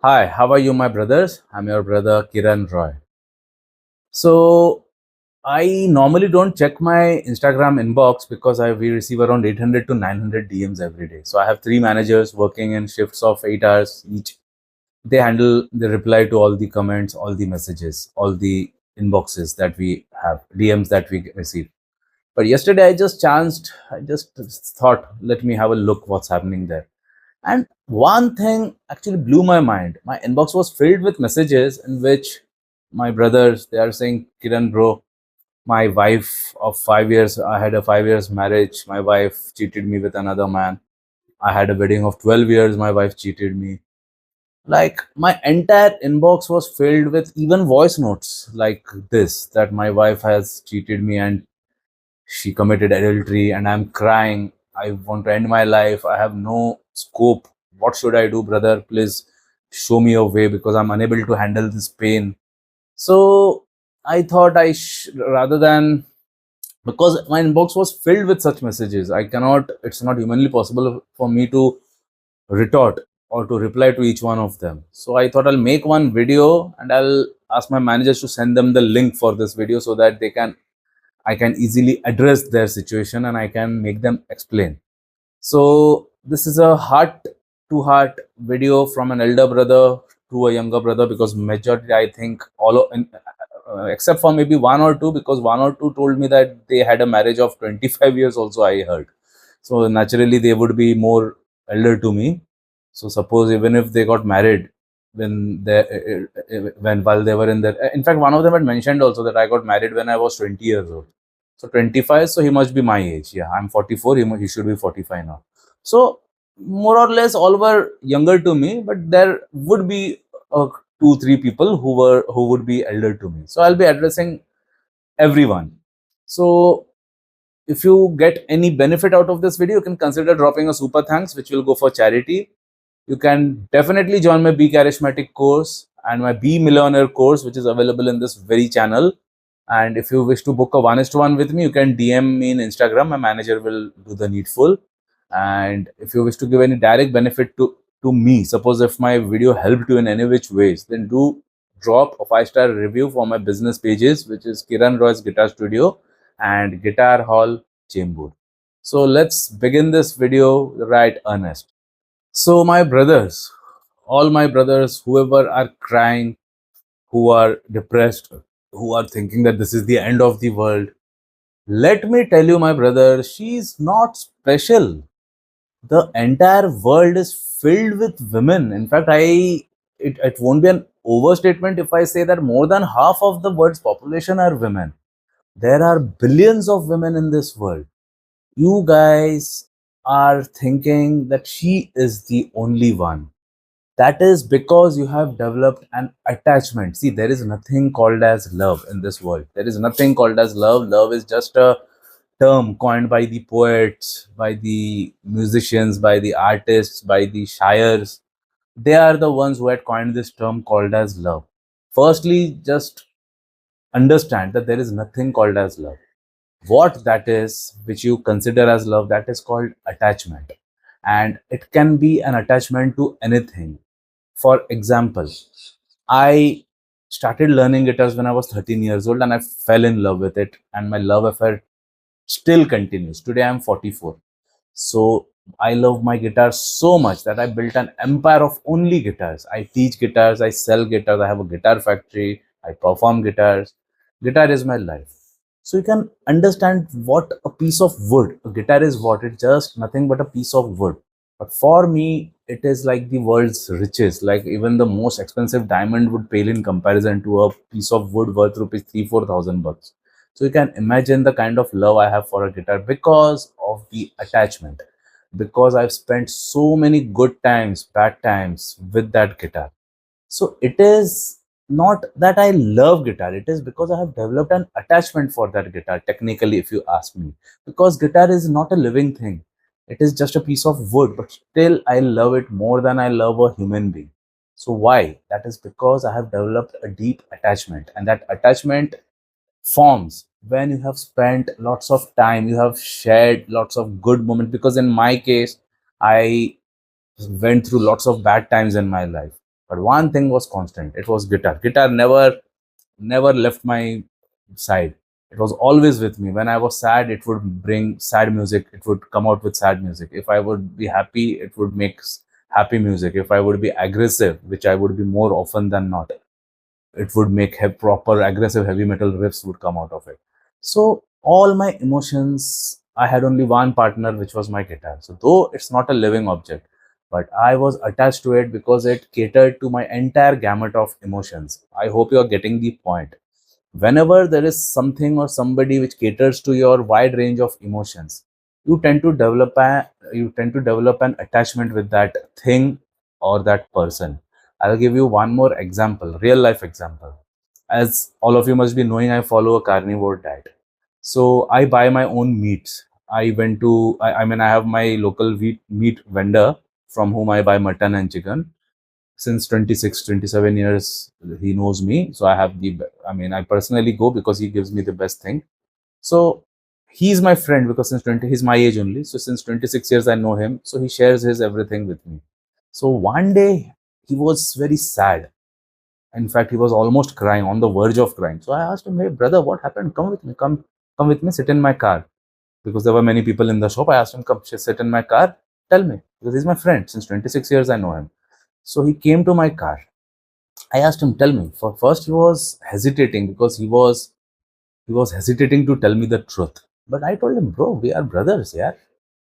Hi, how are you, my brothers? I'm your brother Kiran Roy. So, I normally don't check my Instagram inbox because we receive around 800 to 900 DMs every day. So, I have three managers working in shifts of 8 hours each. They reply to all the comments, all the messages, all the inboxes that we have, DMs that we receive. But yesterday, I just thought, let me have a look what's happening there. And one thing actually blew my mind. My inbox was filled with messages in which my brothers, they are saying, Kiran bro, my wife of 5 years, I had a 5 years marriage. My wife cheated me with another man. I had a wedding of 12 years. My wife cheated me. Like my entire inbox was filled with even voice notes like this, that my wife has cheated me and she committed adultery and I'm crying. I want to end my life. I have no scope. What should I do, brother? Please show me a way because I'm unable to handle this pain. So I thought rather than, because my inbox was filled with such messages, it's not humanly possible for me to retort or to reply to each one of them. So I thought I'll make one video and I'll ask my managers to send them the link for this video so that I can easily address their situation and I can make them explain. So this is a heart to heart video from an elder brother to a younger brother, because majority, I think, except for maybe one or two, because one or two told me that they had a marriage of 25 years also, I heard. So naturally they would be more elder to me. So suppose even if they got married when while they were in their, in fact, one of them had mentioned also that I got married when I was 20 years old. So 25, so he must be my age. Yeah, I'm 44. He should be 45 now. So more or less all were younger to me, but there would be two, three people who would be elder to me. So I'll be addressing everyone. So if you get any benefit out of this video, you can consider dropping a super thanks, which will go for charity. You can definitely join my Be Charismatic course and my Be Millionaire course, which is available in this very channel. And if you wish to book a 1:1 with me, you can DM me in Instagram. My manager will do the needful. And if you wish to give any direct benefit to me, suppose if my video helped you in any which ways, then do drop a 5-star review for my business pages, which is Kiran Roy's Guitar Studio and Guitar Hall Chambur. So let's begin this video right earnest. So my brothers, all my brothers, whoever are crying, who are depressed, who are thinking that this is the end of the world, let me tell you, my brother, she's not special. The entire world is filled with women. In fact, it won't be an overstatement if I say that more than half of the world's population are women. There are billions of women in this world. You guys are thinking that she is the only one. That is because you have developed an attachment. See, there is nothing called as love in this world. There is nothing called as love. Love is just a term coined by the poets, by the musicians, by the artists, by the shires. They are the ones who had coined this term called as love. Firstly, just understand that there is nothing called as love. What that is, which you consider as love, that is called attachment. And it can be an attachment to anything. For example, I started learning guitars when I was 13 years old and I fell in love with it, and my love affair still continues. Today I'm 44. So I love my guitar so much that I built an empire of only guitars. I teach guitars, I sell guitars, I have a guitar factory, I perform guitars. Guitar is my life. So you can understand what a piece of wood, a guitar is what, it's just nothing but a piece of wood. But for me, it is like the world's riches. Like even the most expensive diamond would pale in comparison to a piece of wood worth rupees 3-4 thousand bucks. So you can imagine the kind of love I have for a guitar because of the attachment. Because I've spent so many good times, bad times with that guitar. So it is not that I love guitar, it is because I have developed an attachment for that guitar, technically, if you ask me. Because guitar is not a living thing, it is just a piece of wood, but still I love it more than I love a human being. So why? That is because I have developed a deep attachment, and that attachment forms when you have spent lots of time, you have shared lots of good moments. Because in my case, I went through lots of bad times in my life. But one thing was constant. It was guitar. Guitar never left my side. It was always with me. When I was sad, it would bring sad music. It would come out with sad music. If I would be happy, it would make happy music. If I would be aggressive, which I would be more often than not, it would make proper aggressive heavy metal riffs would come out of it. So all my emotions, I had only one partner, which was my guitar. So though it's not a living object, but I was attached to it because it catered to my entire gamut of emotions. I hope you are getting the point. Whenever there is something or somebody which caters to your wide range of emotions, you tend to develop an attachment with that thing or that person. I'll give you one more example, real life example. As all of you must be knowing, I follow a carnivore diet. So I buy my own meats. I mean, I have my local meat vendor from whom I buy mutton and chicken. Since 26, 27 years, he knows me. So I mean, I personally go because he gives me the best thing. So he's my friend because he's my age only. So since 26 years, I know him. So he shares his everything with me. So one day he was very sad. In fact, he was almost crying, on the verge of crying. So I asked him, "Hey, brother, what happened? Come with me. Come with me. Sit in my car." Because there were many people in the shop. I asked him, "Come, sit in my car. Tell me." Because he's my friend. Since 26 years, I know him. So he came to my car. I asked him, "Tell me." For first, he was hesitating because he was hesitating to tell me the truth. But I told him, "Bro, we are brothers, yeah.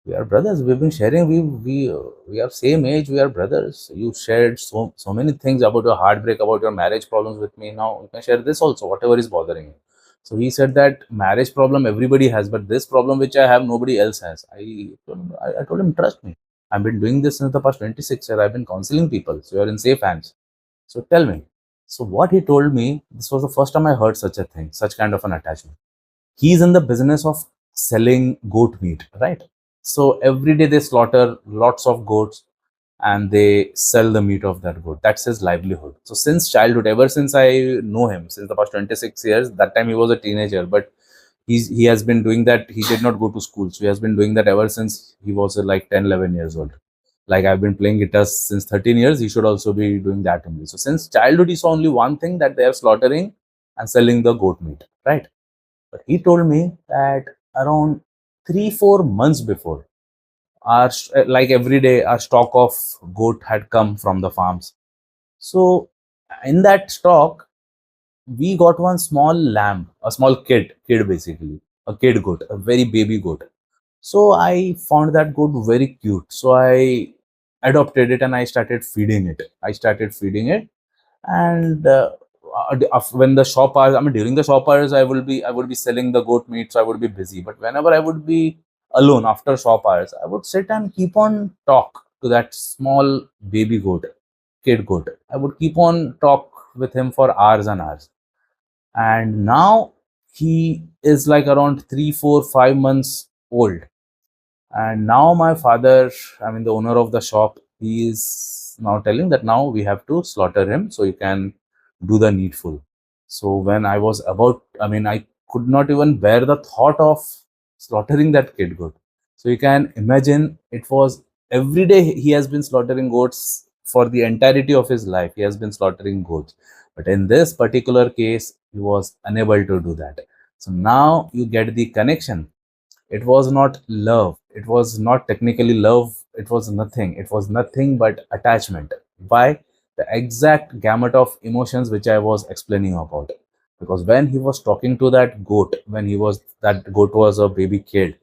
We are brothers. We've been sharing. We are same age. We are brothers. You shared so many things about your heartbreak, about your marriage problems with me. Now you can share this also, whatever is bothering you." So he said that marriage problem everybody has, but this problem which I have, nobody else has. I told him, "Trust me. I've been doing this since the past 26 years. I've been counseling people. So you're in safe hands. So tell me." So what he told me, this was the first time I heard such a thing, such kind of an attachment. He's in the business of selling goat meat, right? So every day they slaughter lots of goats and they sell the meat of that goat. That's his livelihood. So since childhood, ever since I know him, since the past 26 years, that time he was a teenager, but he has been doing that. He did not go to school. So he has been doing that ever since he was like 10, 11 years old. Like I've been playing guitar since 13 years, he should also be doing that only. So since childhood, he saw only one thing, that they are slaughtering and selling the goat meat, right? But he told me that around 3, 4 months before, like every day, our stock of goat had come from the farms. So in that stock, we got one small lamb, a small kid basically, a kid goat, a very baby goat. So I found that goat very cute. So I adopted it and I started feeding it. And when the shop hours, I mean, during the shop hours, I would be selling the goat meat, so I would be busy. But whenever I would be alone after shop hours, I would sit and keep on talk to that small baby goat, kid goat. I would keep on talk with him for hours and hours. And now he is like around 3, 4, 5 months old. And now my father, I mean the owner of the shop, he is now telling that now we have to slaughter him so you can do the needful. So when I was about, I mean, I could not even bear the thought of slaughtering that kid goat. So you can imagine, it was every day he has been slaughtering goats for the entirety of his life. He has been slaughtering goats. But in this particular case, he was unable to do that. So now you get the connection. It was not love. It was not technically love. It was nothing. It was nothing but attachment. Why? The exact gamut of emotions which I was explaining about. Because when he was talking to that goat, that goat was a baby kid,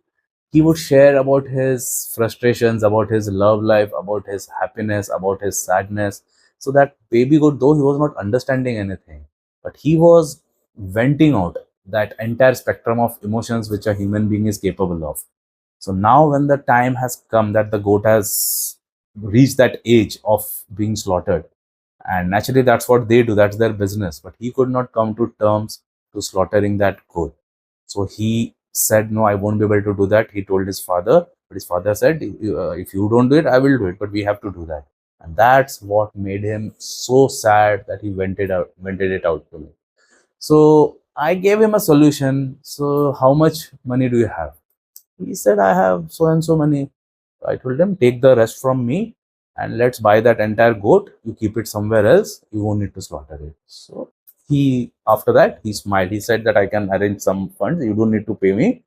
he would share about his frustrations, about his love life, about his happiness, about his sadness. So that baby goat, though he was not understanding anything, but he was venting out that entire spectrum of emotions which a human being is capable of. So now, when the time has come that the goat has reached that age of being slaughtered, and naturally that's what they do, that's their business, but he could not come to terms to slaughtering that goat. So he said, "No, I won't be able to do that." He told his father, but his father said, "If you don't do it, I will do it, but we have to do that." And that's what made him so sad that he vented it out to me. So I gave him a solution. "So how much money do you have?" He said, "I have so and so money." I told him, "Take the rest from me. and let's buy that entire goat. You keep it somewhere else. You won't need to slaughter it. So he, after that, he smiled. He said that I can arrange some funds. You don't need to pay me,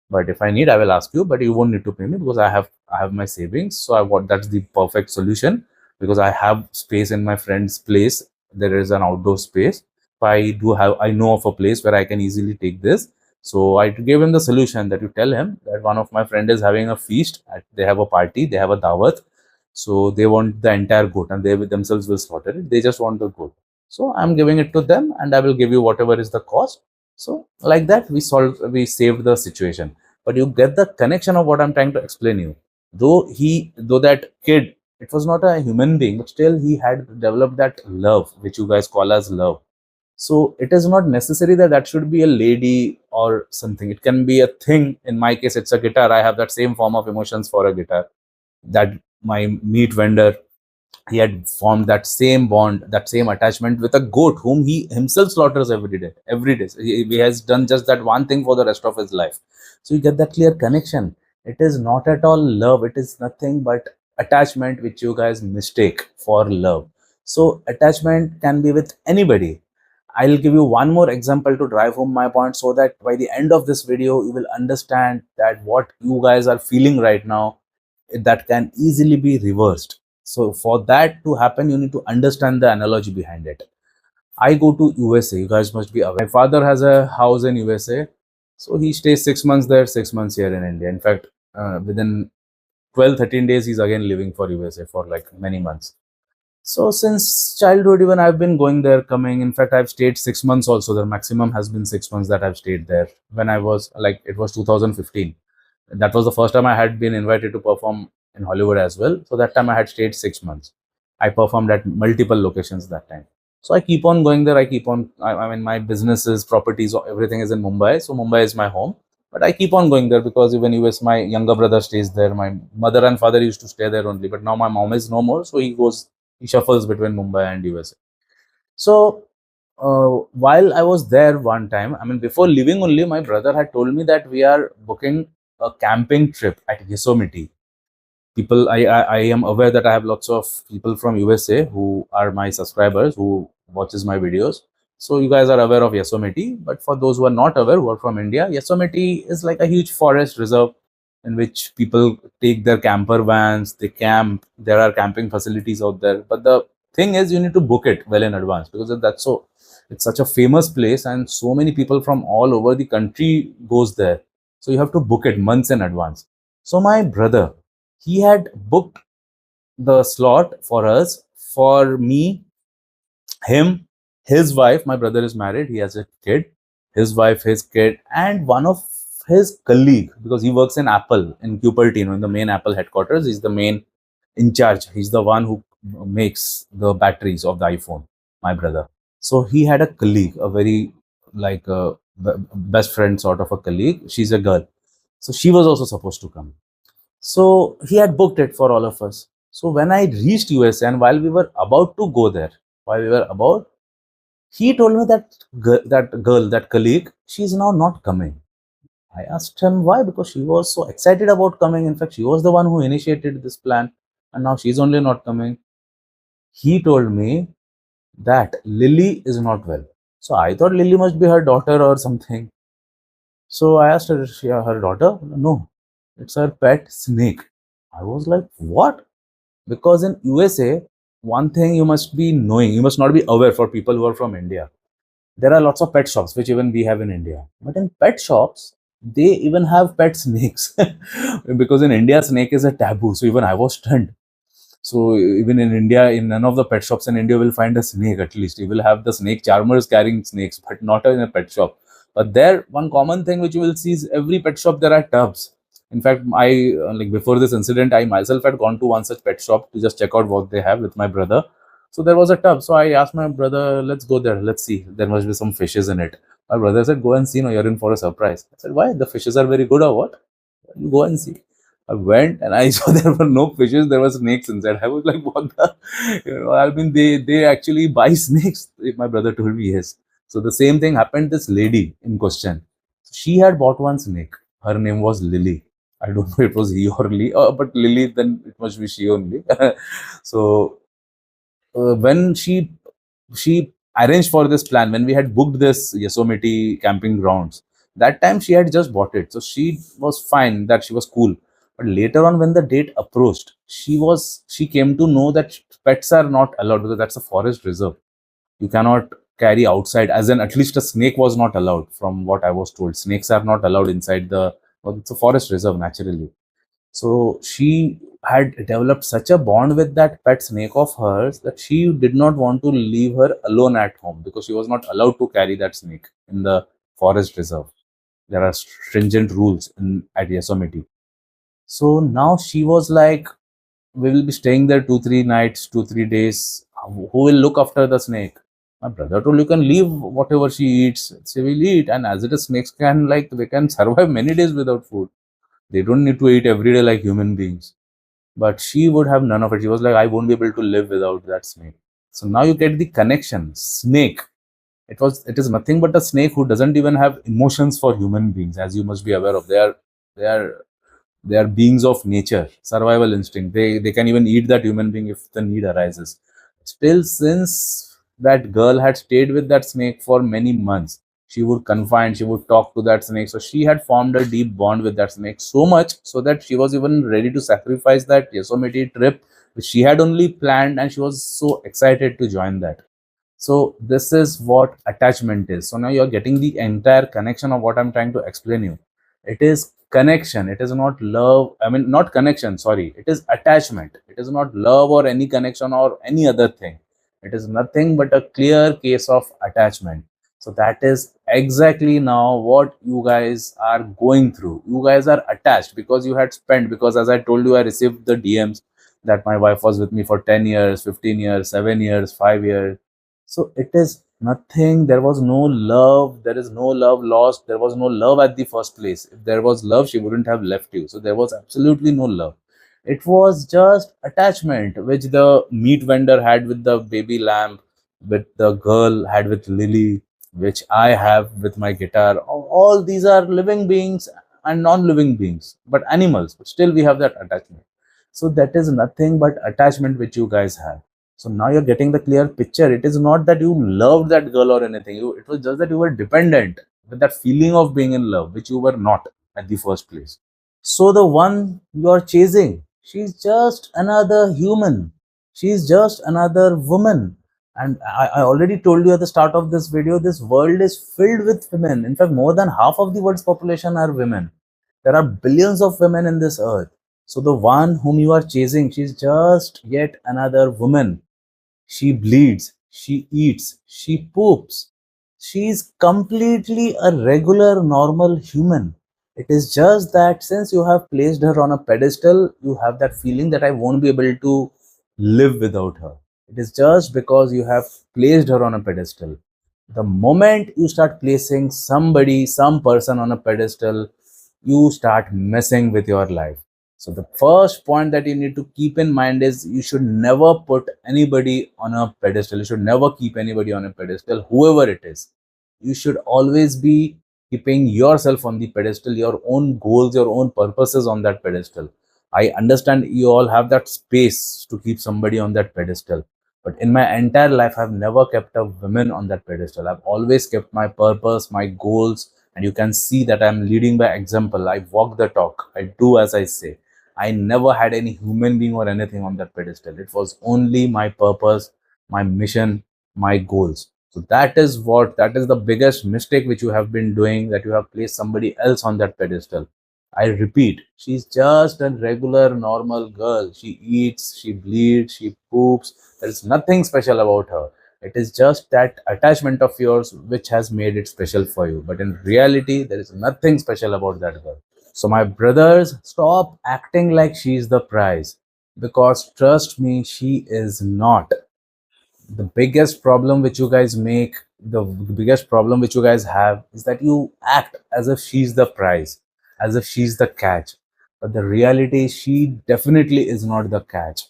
but if I need, I will ask you. But you won't need to pay me because I have my savings. So I want, that's the perfect solution, because I have space in my friend's place. There is an outdoor space. So I know of a place where I can easily take this. So I gave him the solution that you tell him that one of my friend is having a feast. They have a party. They have a dawat. So they want the entire goat, and they themselves will slaughter it. They just want the goat. So I'm giving it to them, and I will give you whatever is the cost. So like that, we saved the situation. But you get the connection of what I'm trying to explain you. Though that kid, it was not a human being, but still he had developed that love, which you guys call as love. So it is not necessary that that should be a lady or something. It can be a thing. In my case, it's a guitar. I have that same form of emotions for a guitar. That my meat vendor, he had formed that same bond, that same attachment with a goat whom he himself slaughters every day. Every day, he has done just that one thing for the rest of his life. So you get that clear connection. It is not at all love. It is nothing but attachment, which you guys mistake for love. So attachment can be with anybody. I'll give you one more example to drive home my point, so that by the end of this video, you will understand that what you guys are feeling right now, that can easily be reversed. So for that to happen, you need to understand the analogy behind it. I go to USA. You guys must be aware. My father has a house in USA. So he stays 6 months there, 6 months here in India. In fact, within 12, 13 days, he's again leaving for USA for like many months. So since childhood, even I've been going there, coming. In fact, I've stayed 6 months also. The maximum has been 6 months that I've stayed there. When I was like, it was 2015. That was the first time I had been invited to perform in Hollywood as well. So that time I had stayed 6 months. I performed at multiple locations that time. So I keep on going there. I mean, my businesses, properties, everything is in Mumbai. So Mumbai is my home. But I keep on going there because even US, my younger brother stays there. My mother and father used to stay there only. But now my mom is no more. So he shuffles between Mumbai and USA. So while I was there one time, I mean, before leaving only, my brother had told me that we are booking a camping trip at Yosemite. I am aware that I have lots of people from USA who are my subscribers, who watches my videos. So you guys are aware of Yosemite, but for those who are not aware, who are from India, Yosemite is like a huge forest reserve in which people take their camper vans, they camp. There are camping facilities out there, but the thing is, you need to book it well in advance, because it's such a famous place, and so many people from all over the country goes there. So you have to book it months in advance. So my brother, he had booked the slot for us, for me, him, his wife. My brother is married, he has a kid, his wife, his kid, and one of his colleague, because he works in Apple in Cupertino, in the main Apple headquarters. He's the main in charge. He's the one who makes the batteries of the iPhone, my brother. So he had a colleague, a very like a best friend sort of a colleague. She's a girl. So she was also supposed to come. So he had booked it for all of us. So when I reached US, and while we were about to go there, while we were about, he told me that that colleague, she's now not coming. I asked him why, because she was so excited about coming. In fact, she was the one who initiated this plan, and now she's only not coming. He told me that Lily is not well. So I thought Lily must be her daughter or something. So I asked her, is she her daughter? No, it's her pet snake. I was like, what? Because in USA, one thing you must be knowing, you must not be aware for people who are from India. There are lots of pet shops, which even we have in India. But in pet shops, they even have pet snakes. Because in India, snake is a taboo. So even I was stunned. So even in India, in none of the pet shops in India will find a snake. At least you will have the snake charmers carrying snakes, but not in a pet shop. But there, one common thing which you will see is every pet shop there are tubs. In fact, I like before this incident, I myself had gone to one such pet shop to just check out what they have with my brother. So there was a tub. So I asked my brother, let's go there. Let's see. There must be some fishes in it. My brother said, go and see. No, you're in for a surprise. I said, why? The fishes are very good or what? You go and see. I went and I saw there were no fishes. There were snakes inside. I was like, what the? I mean, they actually buy snakes. My brother told me yes. So the same thing happened. This lady in question, she had bought one snake. Her name was Lily. I don't know, it was he or Lee, but Lily, then it must be she only. So when she arranged for this plan, when we had booked this Yosemite camping grounds, that time she had just bought it, so she was fine, that she was cool. But later on, when the date approached, she came to know that pets are not allowed because that's a forest reserve. You cannot carry outside, as in at least a snake was not allowed. From what I was told, snakes are not allowed inside the, well, it's a forest reserve naturally. So she had developed such a bond with that pet snake of hers that she did not want to leave her alone at home, because she was not allowed to carry that snake in the forest reserve. There are stringent rules at Yosemite. So now she was like, we will be staying there 2 3 nights, 2 3 days. Who will look after the snake? My brother told, you can leave whatever she eats, she will eat. And as it is, snakes can, like, they can survive many days without food. They don't need to eat every day like human beings. But she would have none of it. She was like, I won't be able to live without that snake. So now you get the connection. Snake. It is nothing but a snake who doesn't even have emotions for human beings, as you must be aware of. They are they are beings of nature, survival instinct. They can even eat that human being if the need arises. Still, since that girl had stayed with that snake for many months, she would confide, she would talk to that snake. So she had formed a deep bond with that snake, so much so that she was even ready to sacrifice that Yosemite trip, which she had only planned, and she was so excited to join that. So this is what attachment is. So now you're getting the entire connection of what I'm trying to explain you. It is connection. It is not love. I mean, not connection. Sorry. It is attachment. It is not love or any connection or any other thing. It is nothing but a clear case of attachment. So that is exactly now what you guys are going through. You guys are attached because you had spent, because as I told you, I received the DMs that my wife was with me for 10 years, 15 years, 7 years, 5 years. So it is nothing. There was no love. There is no love lost. There was no love at the first place. If there was love, she wouldn't have left you. So there was absolutely no love. It was just attachment, which the meat vendor had with the baby lamb, with the girl had with Lily, which I have with my guitar. All these are living beings and non-living beings, but animals. But still, we have that attachment. So that is nothing but attachment which you guys have. So now you're getting the clear picture. It is not that you loved that girl or anything. It was just that you were dependent with that feeling of being in love, which you were not at the first place. So the one you are chasing, she's just another human. She's just another woman. And I already told you at the start of this video, this world is filled with women. In fact, more than half of the world's population are women. There are billions of women in this earth. So the one whom you are chasing, she's just yet another woman. She bleeds, she eats, she poops. She is completely a regular, normal human. It is just that since you have placed her on a pedestal, you have that feeling that I won't be able to live without her. It is just because you have placed her on a pedestal. The moment you start placing somebody, some person on a pedestal, you start messing with your life. So the first point that you need to keep in mind is you should never put anybody on a pedestal. You should never keep anybody on a pedestal, whoever it is. You should always be keeping yourself on the pedestal, your own goals, your own purposes on that pedestal. I understand you all have that space to keep somebody on that pedestal. But in my entire life, I've never kept a woman on that pedestal. I've always kept my purpose, my goals, and you can see that I'm leading by example. I walk the talk. I do as I say. I never had any human being or anything on that pedestal. It was only my purpose, my mission, my goals. So that is the biggest mistake which you have been doing, that you have placed somebody else on that pedestal. I repeat, she's just a regular, normal girl. She eats, she bleeds, she poops. There is nothing special about her. It is just that attachment of yours which has made it special for you. But in reality, there is nothing special about that girl. So, my brothers, stop acting like she's the prize, because trust me, she is not. The biggest problem which you guys make, the biggest problem which you guys have is that you act as if she's the prize, as if she's the catch. But the reality is, she definitely is not the catch.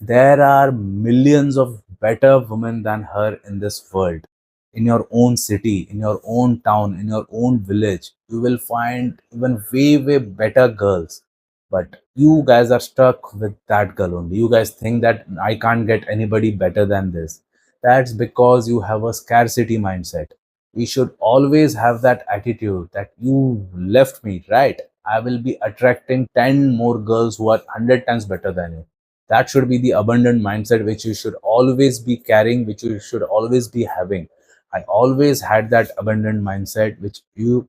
There are millions of better women than her in this world. In your own city, in your own town, in your own village, you will find even way, way better girls. But you guys are stuck with that girl only. You guys think that I can't get anybody better than this. That's because you have a scarcity mindset. We should always have that attitude that you left me, right? I will be attracting 10 more girls who are 100 times better than you. That should be the abundant mindset which you should always be carrying, which you should always be having. I always had that abundant mindset, which you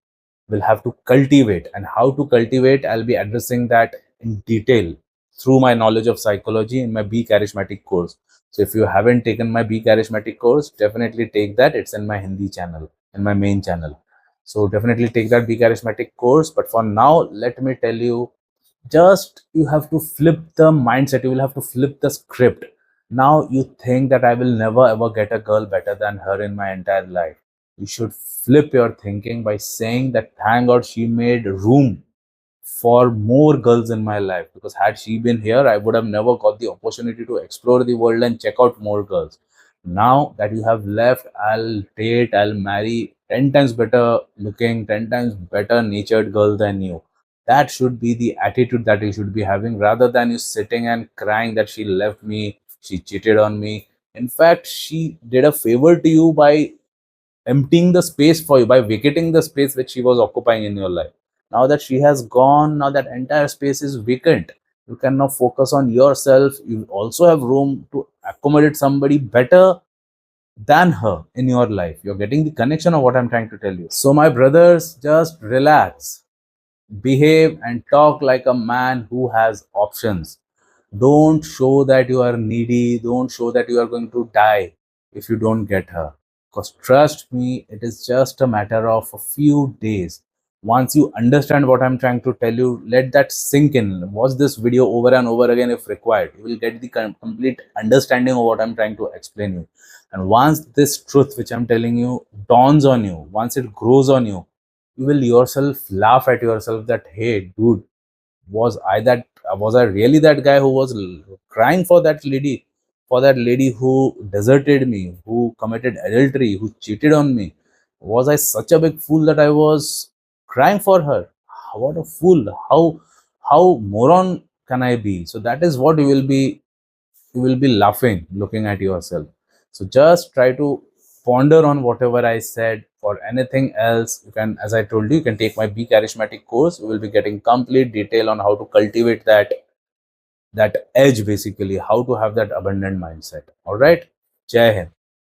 will have to cultivate. And how to cultivate, I'll be addressing that in detail through my knowledge of psychology in my Be Charismatic course. So if you haven't taken my Be Charismatic course, definitely take that. It's in my Hindi channel, in my main channel. So definitely take that Be Charismatic course. But for now, let me tell you, just you have to flip the mindset. You will have to flip the script. Now you think that I will never ever get a girl better than her in my entire life. You should flip your thinking by saying that thank God she made room for more girls in my life, because had she been here, I would have never got the opportunity to explore the world and check out more girls. Now that you have left, I'll date, I'll marry 10 times better looking, 10 times better natured girl than you. That should be the attitude that you should be having, rather than you sitting and crying that she left me, she cheated on me. In fact, she did a favor to you by emptying the space for you, by vacating the space which she was occupying in your life. Now that she has gone, now that entire space is vacant. You can now focus on yourself. You also have room to accommodate somebody better than her in your life. You're getting the connection of what I'm trying to tell you. So, my brothers, just relax, behave, and talk like a man who has options. Don't show that you are needy. Don't show that you are going to die if you don't get her. Because trust me, it is just a matter of a few days. Once you understand what I'm trying to tell you, let that sink in. Watch this video over and over again if required. You will get the complete understanding of what I'm trying to explain you. And once this truth, which I'm telling you, dawns on you, once it grows on you, you will yourself laugh at yourself that, hey, dude, was I really that guy who was crying for that lady who deserted me, who committed adultery, who cheated on me? Was I such a big fool that I was crying for her? What a fool! How moron can I be? So that is what you will be laughing looking at yourself. So just try to ponder on whatever I said. For anything else, you can, as I told you, you can take my Be Charismatic course. We will be getting complete detail on how to cultivate that edge, basically, how to have that abundant mindset. All right. Jai Hind.